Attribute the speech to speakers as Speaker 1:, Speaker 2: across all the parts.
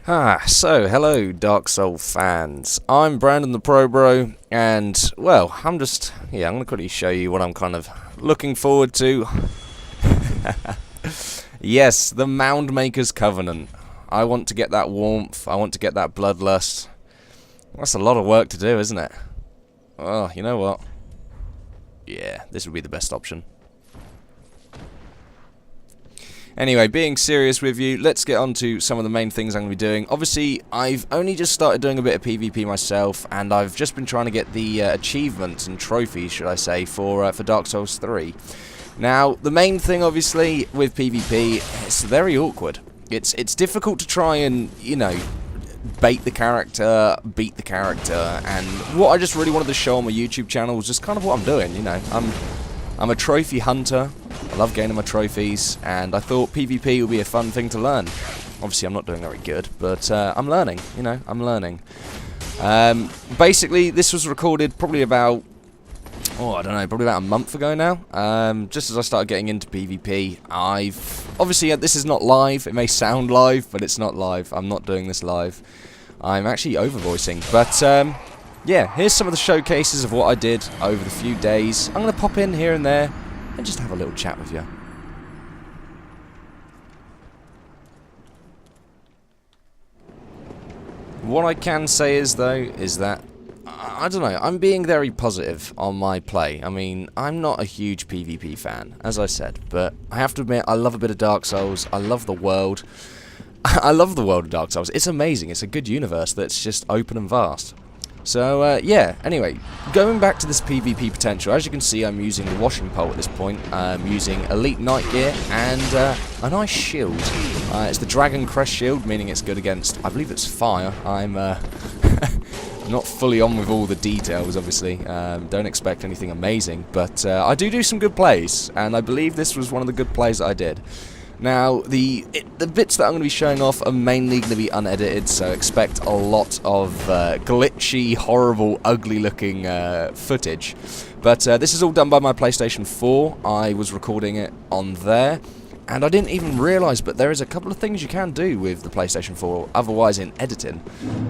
Speaker 1: So hello Dark Soul fans, I'm Brandon the Pro Bro, and well, I'm gonna quickly show you what I'm kind of looking forward to. Yes, the Mound Maker's Covenant. I want to get that warmth, I want to get that bloodlust. That's a lot of work to do, isn't it? Oh, you know what? Yeah, this would be the best option. Anyway, being serious with you, let's get on to some of the main things I'm going to be doing. Obviously, I've only just started doing a bit of PvP myself, and I've just been trying to get the achievements and trophies, should I say, for Dark Souls 3. Now, the main thing, obviously, with PvP, it's very awkward. It's difficult to try and, you know, bait the character, beat the character, and what I just really wanted to show on my YouTube channel was just kind of what I'm doing, you know. I'm a trophy hunter. I love gaining my trophies, and I thought PvP would be a fun thing to learn. Obviously, I'm not doing very good, but I'm learning, you know, I'm learning. Basically, this was recorded probably about, I don't know, probably about a month ago now. Just as I started getting into PvP, obviously, this is not live. It may sound live, but it's not live. I'm not doing this live. I'm actually over-voicing, but yeah, here's some of the showcases of what I did over the few days. I'm going to pop in here and there and just have a little chat with you. What I can say is, though, is that, I don't know, I'm being very positive on my play. I mean, I'm not a huge PvP fan, as I said, but I have to admit, I love a bit of Dark Souls. I love the world. I love the world of Dark Souls. It's amazing. It's a good universe that's just open and vast. So, yeah, anyway, going back to this PvP potential, as you can see, I'm using the washing pole at this point. I'm using Elite Night Gear and a nice shield. It's the Dragon Crest shield, meaning it's good against, I believe it's fire. I'm not fully on with all the details, obviously. Don't expect anything amazing, but I do some good plays, and I believe this was one of the good plays that I did. Now, the bits that I'm going to be showing off are mainly going to be unedited, so expect a lot of glitchy, horrible, ugly-looking footage. But this is all done by my PlayStation 4. I was recording it on there, and I didn't even realise, but there is a couple of things you can do with the PlayStation 4, otherwise in editing.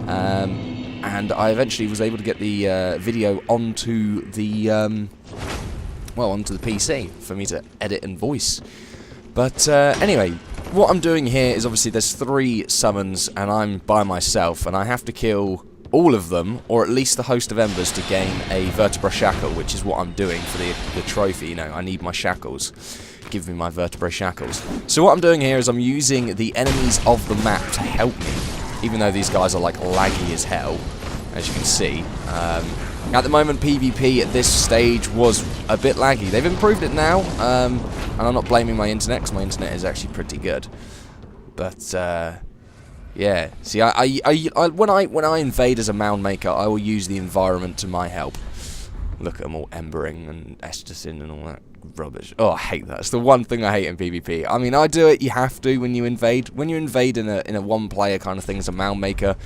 Speaker 1: And I eventually was able to get the video onto the, onto the PC for me to edit and voice. But anyway, what I'm doing here is obviously there's 3 summons and I'm by myself and I have to kill all of them, or at least the Host of Embers, to gain a Vertebra Shackle, which is what I'm doing for the trophy. You know, I need my shackles. Give me my Vertebra Shackles. So what I'm doing here is I'm using the enemies of the map to help me, even though these guys are like laggy as hell, as you can see. At the moment, PvP at this stage was a bit laggy. They've improved it now, and I'm not blaming my internet, because my internet is actually pretty good. But, yeah. See, when I invade as a Mound Maker, I will use the environment to my help. Look at them all embering and estusing and all that rubbish. Oh, I hate that. It's the one thing I hate in PvP. I mean, I do it, you have to when you invade. When you invade in a one-player kind of thing as a Mound Maker,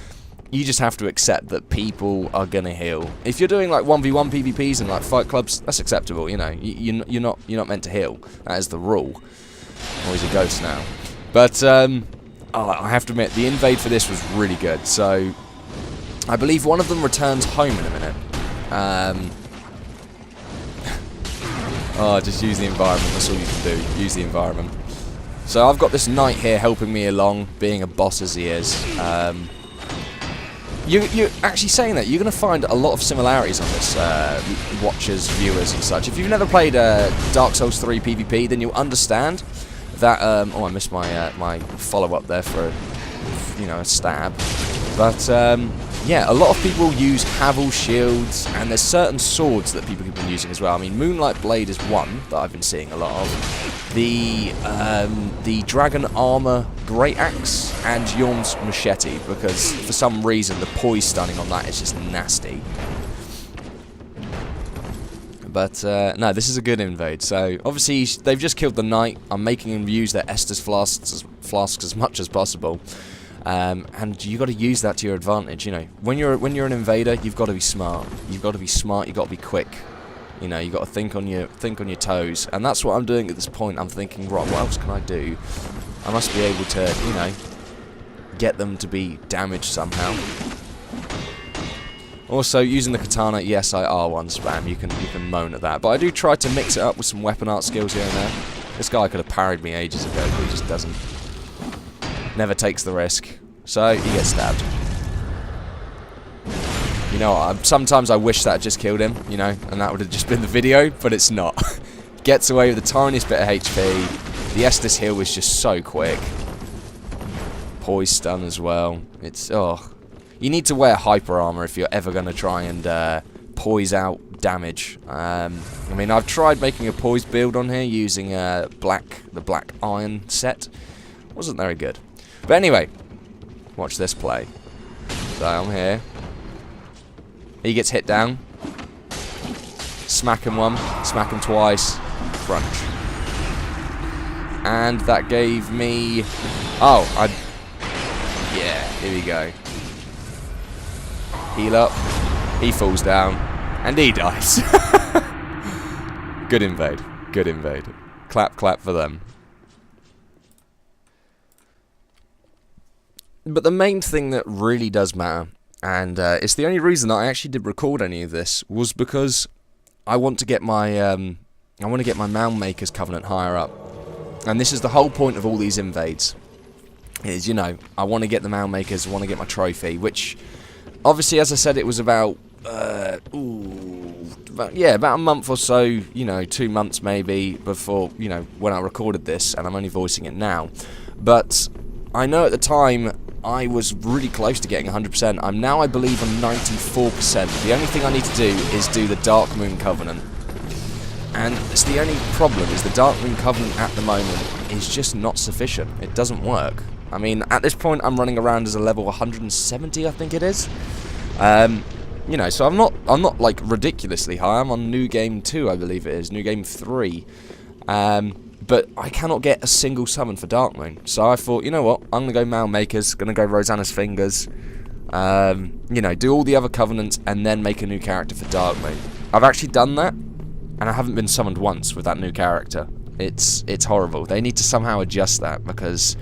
Speaker 1: you just have to accept that people are gonna heal. If you're doing like 1v1 PvPs and like fight clubs, that's acceptable. You know, you're not meant to heal. That is the rule. Oh, he's a ghost now. But I have to admit, the invade for this was really good. So I believe one of them returns home in a minute. Just use the environment. That's all you can do. Use the environment. So I've got this knight here helping me along, being a boss as he is. You're actually saying that, you're going to find a lot of similarities on this, watchers, viewers and such. If you've never played Dark Souls 3 PvP, then you'll understand that, I missed my my follow-up there for, a stab. But, yeah, a lot of people use Havel shields, and there's certain swords that people have been using as well. I mean, Moonlight Blade is one that I've been seeing a lot of. The Dragon Armor Great Axe and Yorm's Machete, because for some reason the poise stunning on that is just nasty. But no, this is a good invade. So obviously they've just killed the knight. I'm making them use their Estus flasks as much as possible. And you got to use that to your advantage. You know, when you're an invader, you've got to be smart. You've got to be smart. You've got to be quick. You know, you got to think on your toes, and that's what I'm doing at this point. I'm thinking, right, what else can I do? I must be able to, get them to be damaged somehow. Also, using the katana, yes, I R1 spam. You can moan at that, but I do try to mix it up with some weapon art skills here and there. This guy could have parried me ages ago, but he just doesn't. Never takes the risk, so he gets stabbed. You know, sometimes I wish that had just killed him, you know, and that would have just been the video, but it's not. Gets away with the tiniest bit of HP. The Estus heal was just so quick. Poise stun as well. It's, oh. You need to wear hyper armor if you're ever going to try and poise out damage. I mean, I've tried making a poise build on here using the black iron set. Wasn't very good. But anyway, watch this play. So I'm here. He gets hit down. Smack him one, smack him twice. Crunch. And that gave me... Oh, yeah, here we go. Heal up. He falls down. And he dies. Good invade. Good invade. Clap, clap for them. But the main thing that really does matter, and it's the only reason that I actually did record any of this, was because I want to get my Mound Maker's Covenant higher up. And this is the whole point of all these invades. Is, you know, I want to get the Mound Makers, I want to get my trophy, which... Obviously, as I said, it was about a month or so, you know, 2 months maybe, before, you know, when I recorded this, and I'm only voicing it now. But I know at the time, I was really close to getting 100%. I'm now, I believe, on 94%. The only thing I need to do is do the Dark Moon Covenant. And it's the only problem, is the Dark Moon Covenant at the moment is just not sufficient. It doesn't work. I mean, at this point, I'm running around as a level 170, I think it is. You know, so I'm not like ridiculously high. I'm on New Game 2, I believe it is, New Game 3. But I cannot get a single summon for Dark Moon. So I thought, you know what, I'm gonna go Mound Makers, gonna go Rosanna's Fingers. You know, do all the other covenants and then make a new character for Dark Moon. I've actually done that, and I haven't been summoned once with that new character. It's horrible. They need to somehow adjust that, because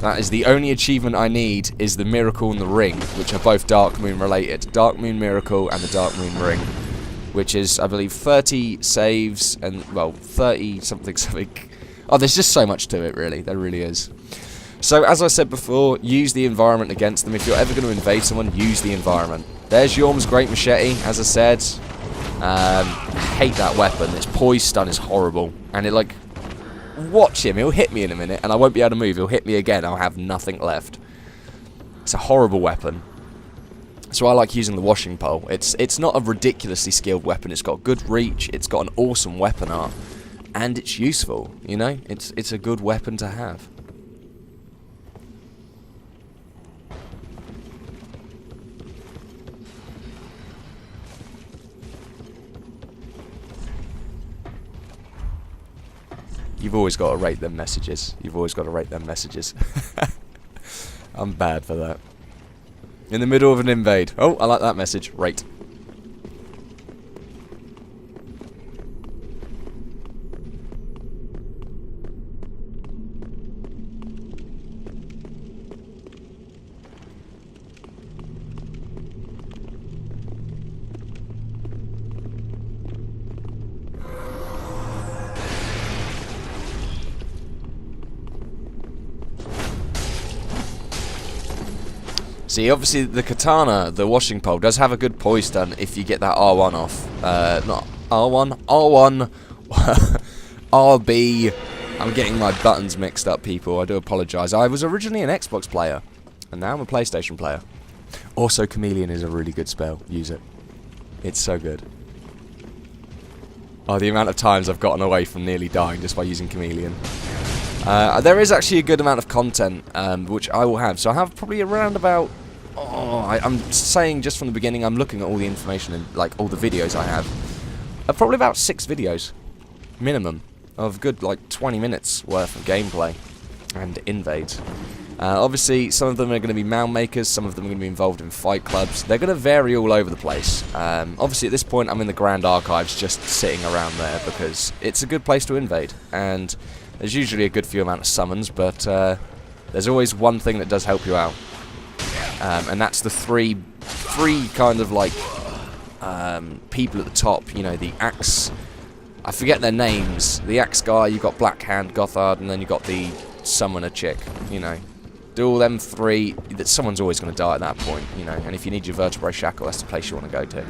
Speaker 1: that is the only achievement I need, is the Miracle and the Ring, which are both Dark Moon related. Dark Moon Miracle and the Dark Moon Ring, which is, I believe, 30 saves and, well, 30 something. Oh, there's just so much to it, really. There really is. So, as I said before, use the environment against them. If you're ever going to invade someone, use the environment. There's Yorm's Great Machete, as I said. I hate that weapon. Its poise stun is horrible. And it, like... Watch him, he'll hit me in a minute and I won't be able to move. He'll hit me again, I'll have nothing left. It's a horrible weapon. So I like using the washing pole. It's not a ridiculously skilled weapon. It's got good reach, it's got an awesome weapon art, and it's useful, you know? It's a good weapon to have. You've always got to rate them messages. You've always got to rate them messages. I'm bad for that. In the middle of an invade. Oh, I like that message. Rate. See, obviously the katana, the washing pole, does have a good poise stun if you get that R1 off. Not R1, R1, RB. I'm getting my buttons mixed up, people. I do apologise. I was originally an Xbox player, and now I'm a PlayStation player. Also, Chameleon is a really good spell. Use it. It's so good. Oh, the amount of times I've gotten away from nearly dying just by using Chameleon. There is actually a good amount of content, which I will have. So I have probably around about... Oh, I'm saying just from the beginning, I'm looking at all the information and like all the videos I have. Probably about 6 videos, minimum, of good like 20 minutes worth of gameplay and invades. Obviously, some of them are going to be Mound Makers, some of them are going to be involved in fight clubs. They're going to vary all over the place. Obviously, at this point, I'm in the Grand Archives just sitting around there because it's a good place to invade. And there's usually a good few amount of summons, but there's always one thing that does help you out. And that's the three kind of like people at the top, you know, the axe, I forget their names, the axe guy, you got Blackhand, Gothard, and then you got the summoner chick, you know. Do all them three, that someone's always going to die at that point, you know, and if you need your vertebrae shackle, that's the place you want to go to.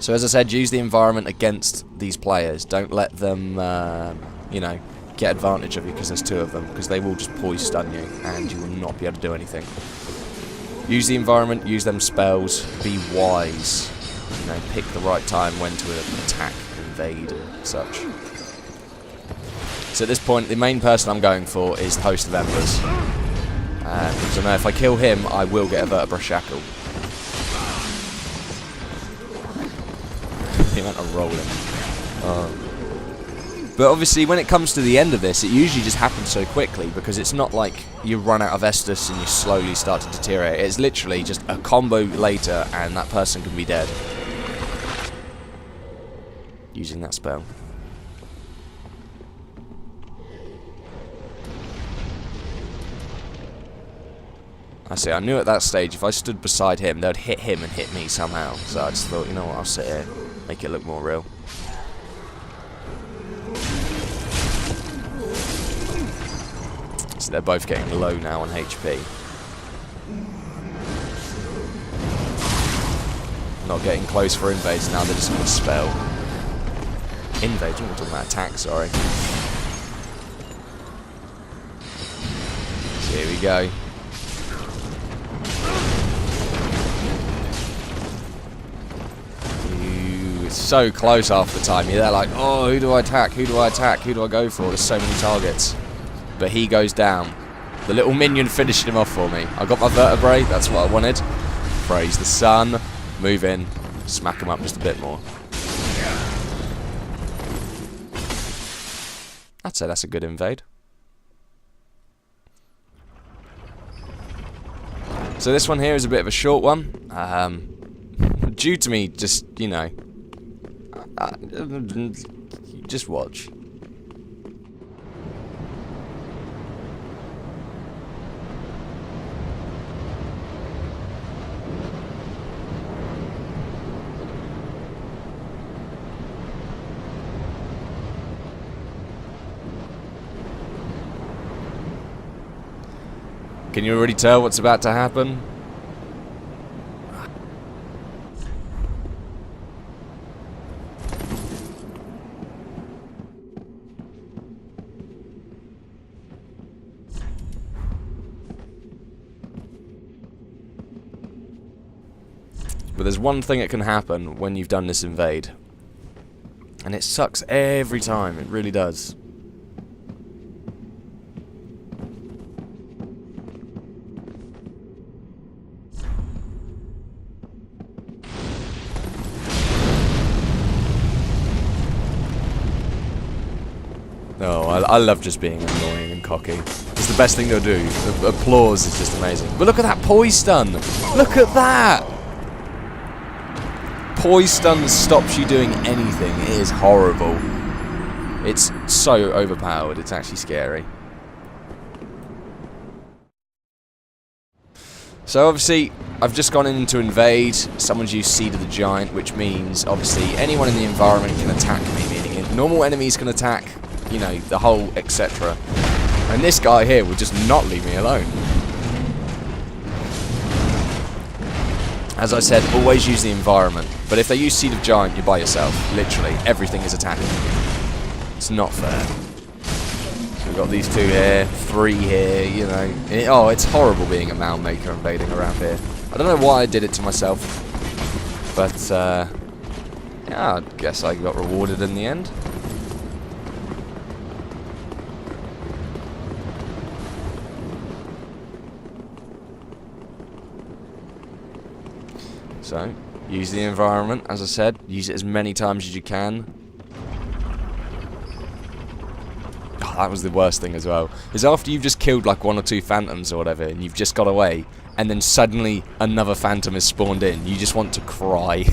Speaker 1: So as I said, use the environment against these players. Don't let them, you know, get advantage of you because there's two of them, because they will just poise stun you, and you will not be able to do anything. Use the environment, use them spells, be wise, you know, pick the right time when to attack, invade, and such. So at this point, the main person I'm going for is the Host of Embers. Because I know if I kill him, I will get a vertebra shackle. The amount of rolling. But obviously, when it comes to the end of this, it usually just happens so quickly, because it's not like you run out of Estus and you slowly start to deteriorate. It's literally just a combo later, and that person can be dead. Using that spell. I see, I knew at that stage if I stood beside him, they'd hit him and hit me somehow. So I just thought, you know what, I'll sit here, make it look more real. So they're both getting low now on HP. Not getting close for invades, now they're just going to spell. Invades, we're talking about attack, sorry. So here we go. So close half the time. You're there like, oh, who do I attack? Who do I attack? Who do I go for? There's so many targets. But he goes down. The little minion finished him off for me. I got my vertebrae. That's what I wanted. Praise the sun. Move in. Smack him up just a bit more. I'd say that's a good invade. So this one here is a bit of a short one. Due to me just, you know, just watch. Can you already tell what's about to happen? But there's one thing that can happen when you've done this invade. And it sucks every time, it really does. Oh, I love just being annoying and cocky. It's the best thing to do. The applause is just amazing. But look at that poise stun! Look at that! Poise stun stops you doing anything. It is horrible. It's so overpowered, it's actually scary. So obviously, I've just gone in to invade. Someone's used Seed of the Giant, which means, obviously, anyone in the environment can attack me, meaning normal enemies can attack, you know, the whole etc. And this guy here would just not leave me alone. As I said, always use the environment. But if they use Seed of Giant, you're by yourself. Literally, everything is attacking. It's not fair. So we've got these two here, three here, you know. It's horrible being a Mound maker invading around here. I don't know why I did it to myself. But, yeah, I guess I got rewarded in the end. So, use the environment, as I said. Use it as many times as you can. Oh, that was the worst thing as well. Is after you've just killed like 1 or 2 phantoms or whatever, and you've just got away, and then suddenly another phantom is spawned in, you just want to cry.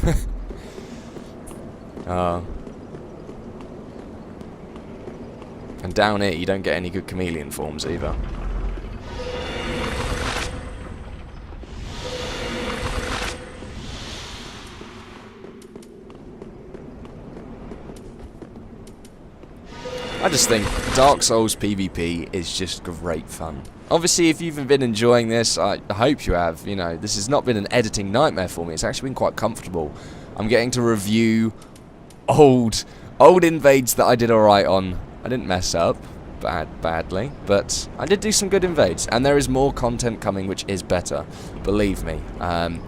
Speaker 1: And down here, you don't get any good chameleon forms either. I just think Dark Souls PvP is just great fun. Obviously, if you've been enjoying this, I hope you have. You know, this has not been an editing nightmare for me. It's actually been quite comfortable. I'm getting to review old invades that I did alright on. I didn't mess up badly, but I did do some good invades, and there is more content coming which is better, believe me.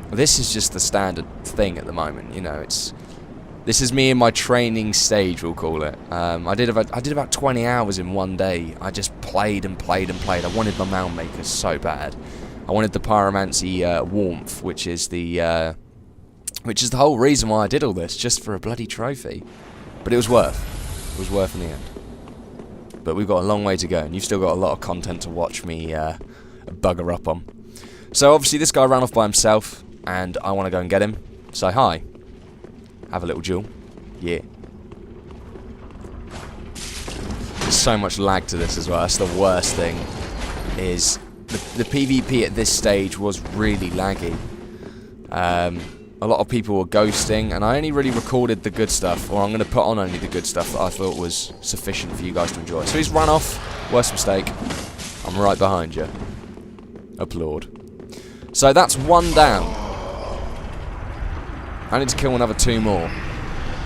Speaker 1: This is just the standard thing at the moment, you know. This is me in my training stage, we'll call it. I did about 20 hours in one day. I just played and played and played. I wanted my Mound makers so bad. I wanted the pyromancy warmth, which is the whole reason why I did all this, just for a bloody trophy. But it was worth. It was worth in the end. But we've got a long way to go, and you've still got a lot of content to watch me bugger up on. So obviously this guy ran off by himself, and I want to go and get him. Say hi. Have a little duel. Yeah. There's so much lag to this as well. That's the worst thing. Is the PvP at this stage was really laggy. A lot of people were ghosting, and I only really recorded the good stuff, or I'm going to put on only the good stuff that I thought was sufficient for you guys to enjoy. So he's run off. Worst mistake. I'm right behind you. Applaud. So that's one down. I need to kill another 2 more,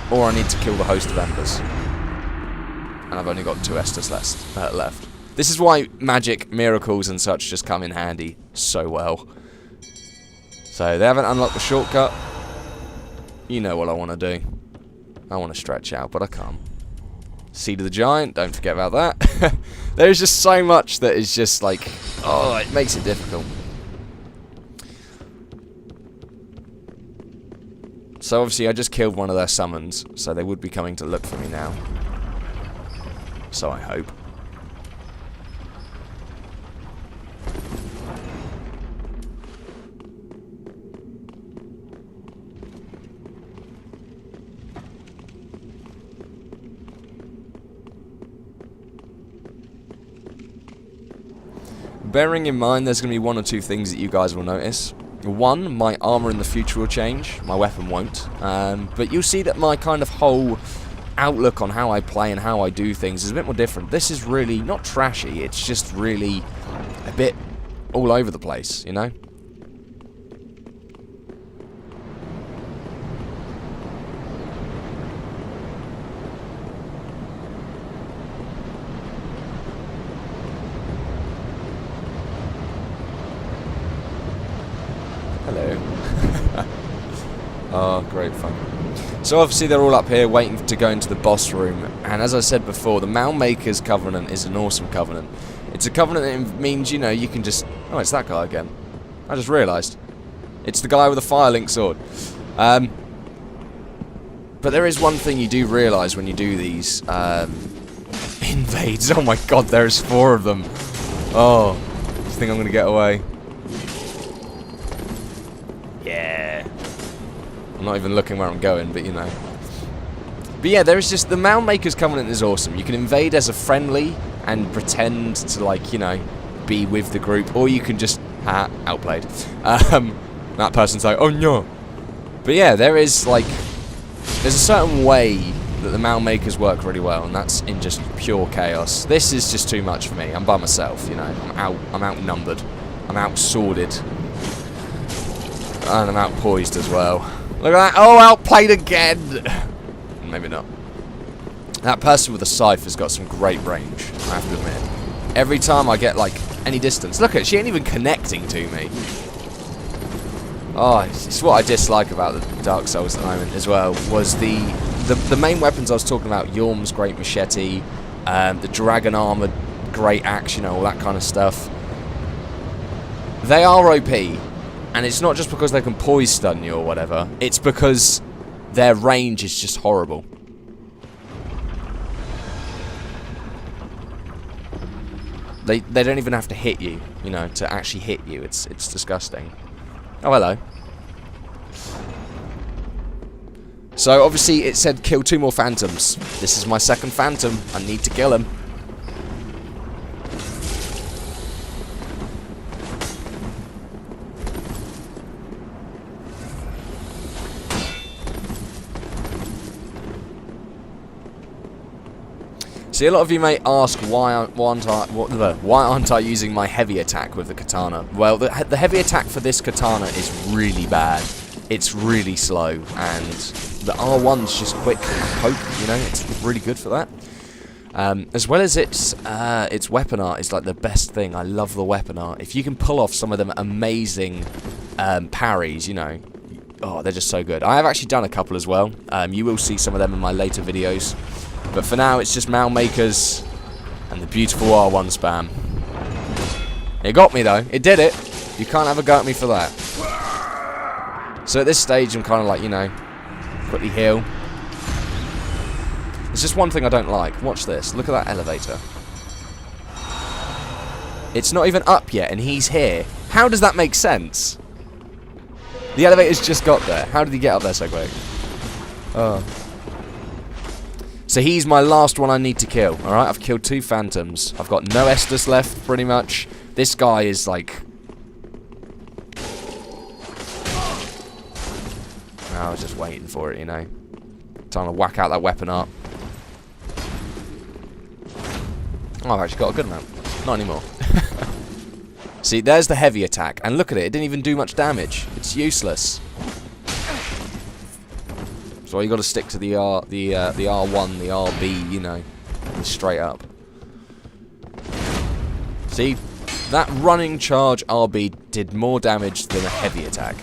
Speaker 1: or I need to kill the host of Embers. And I've only got 2 Estus left. This is why magic, miracles, and such just come in handy so well. So they haven't unlocked the shortcut. You know what I want to do. I want to stretch out, but I can't. Seed of the Giant, don't forget about that. There's just so much that is just like, oh, it makes it difficult. So obviously I just killed one of their summons, so they would be coming to look for me now. So I hope. Bearing in mind there's going to be 1 or 2 things that you guys will notice. 1, my armor in the future will change. My weapon won't. But you'll see that my kind of whole outlook on how I play and how I do things is a bit more different. This is really not trashy. It's just really a bit all over the place, you know? Hello. Oh, great fun. So obviously they're all up here waiting to go into the boss room, and as I said before, the Mound Maker's Covenant is an awesome covenant. It's a covenant that means, you know, you can just... Oh, it's that guy again. I just realised. It's the guy with the Firelink sword. But there is one thing you do realise when you do these invades. Oh my god, there's 4 of them. Oh, I think I'm going to get away. Yeah. I'm not even looking where I'm going, but you know. But yeah, there's just... The Mound Maker's Covenant is awesome. You can invade as a friendly and pretend to, like, you know, be with the group. Or you can just... Ha, outplayed. That person's like, oh no. But yeah, there is, like... There's a certain way that the Mound Makers work really well, and that's in just pure chaos. This is just too much for me. I'm by myself, you know. I'm outnumbered. I'm outsworded. And I'm outpoised as well. Look at that. Oh, outplayed again. Maybe not. That person with the scythe has got some great range, I have to admit. Every time I get, like, any distance. Look at it. She ain't even connecting to me. Oh, it's what I dislike about the Dark Souls at the moment as well, was the main weapons I was talking about, Yorm's great machete, the dragon armored great axe, you know, all that kind of stuff. They are OP, and it's not just because they can poise stun you or whatever, it's because their range is just horrible. They don't even have to hit you, you know, to actually hit you. It's disgusting. Oh, hello. So, obviously, it said kill 2 more phantoms. This is my second phantom. I need to kill him. See, a lot of you may ask why aren't I using my heavy attack with the katana? Well, the heavy attack for this katana is really bad. It's really slow, and the R1's just quick poke, you know, it's really good for that. As well as its weapon art is like the best thing. I love the weapon art. If you can pull off some of them amazing parries, you know, oh, they're just so good. I have actually done a couple as well. You will see some of them in my later videos. But for now, it's just Mound Makers and the beautiful R1 spam. It got me, though. It did it. You can't have a go at me for that. So at this stage, I'm kind of like, you know, quickly heal. There's just one thing I don't like. Watch this. Look at that elevator. It's not even up yet, and he's here. How does that make sense? The elevator's just got there. How did he get up there so quick? Oh. So he's my last one I need to kill. Alright, I've killed 2 phantoms. I've got no Estus left, pretty much. This guy is like... I was just waiting for it, you know. Time to whack out that weapon art. Oh, I've actually got a good amount. Not anymore. See, there's the heavy attack. And look at it, it didn't even do much damage. It's useless. So you got to stick to the R1, the RB, you know, straight up. See, that running charge RB did more damage than a heavy attack.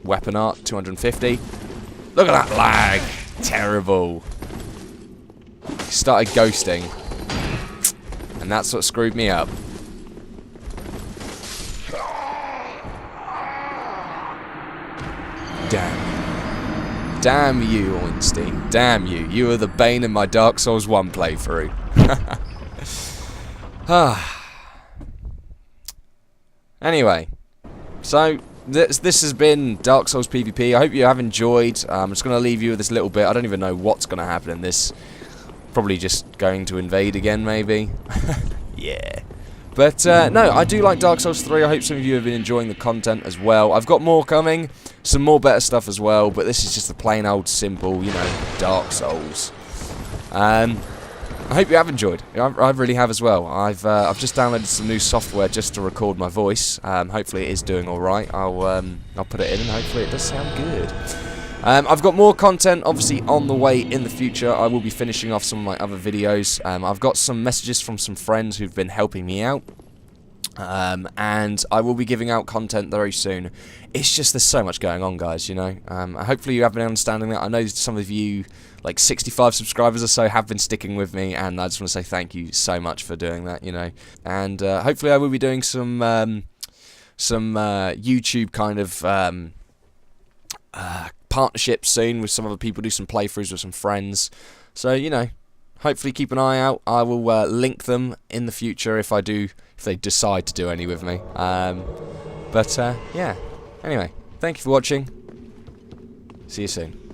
Speaker 1: Weapon art, 250. Look at that lag! Terrible. Started ghosting. And that's what screwed me up. Damn. Damn you, Ornstein. Damn you. You are the bane in my Dark Souls 1 playthrough. Anyway. So, this has been Dark Souls PvP. I hope you have enjoyed. I'm just going to leave you with this little bit. I don't even know what's going to happen in this. Probably just going to invade again, maybe. Yeah. But, no, I do like Dark Souls 3. I hope some of you have been enjoying the content as well. I've got more coming. Some more better stuff as well. But this is just the plain old simple, you know, Dark Souls. I hope you have enjoyed. I really have as well. I've just downloaded some new software just to record my voice. Hopefully it is doing alright. I'll put it in and hopefully it does sound good. I've got more content obviously on the way in the future. I will be finishing off some of my other videos. I've got some messages from some friends who've been helping me out. And I will be giving out content very soon. It's just there's so much going on, guys, you know. Hopefully you have been understanding that. I know some of you, like 65 subscribers or so, have been sticking with me, and I just want to say thank you so much for doing that, you know. And hopefully I will be doing some YouTube kind of partnerships soon with some other people, do some playthroughs with some friends. So, you know, hopefully keep an eye out. I will link them in the future if they decide to do any with me. Yeah. Anyway, thank you for watching. See you soon.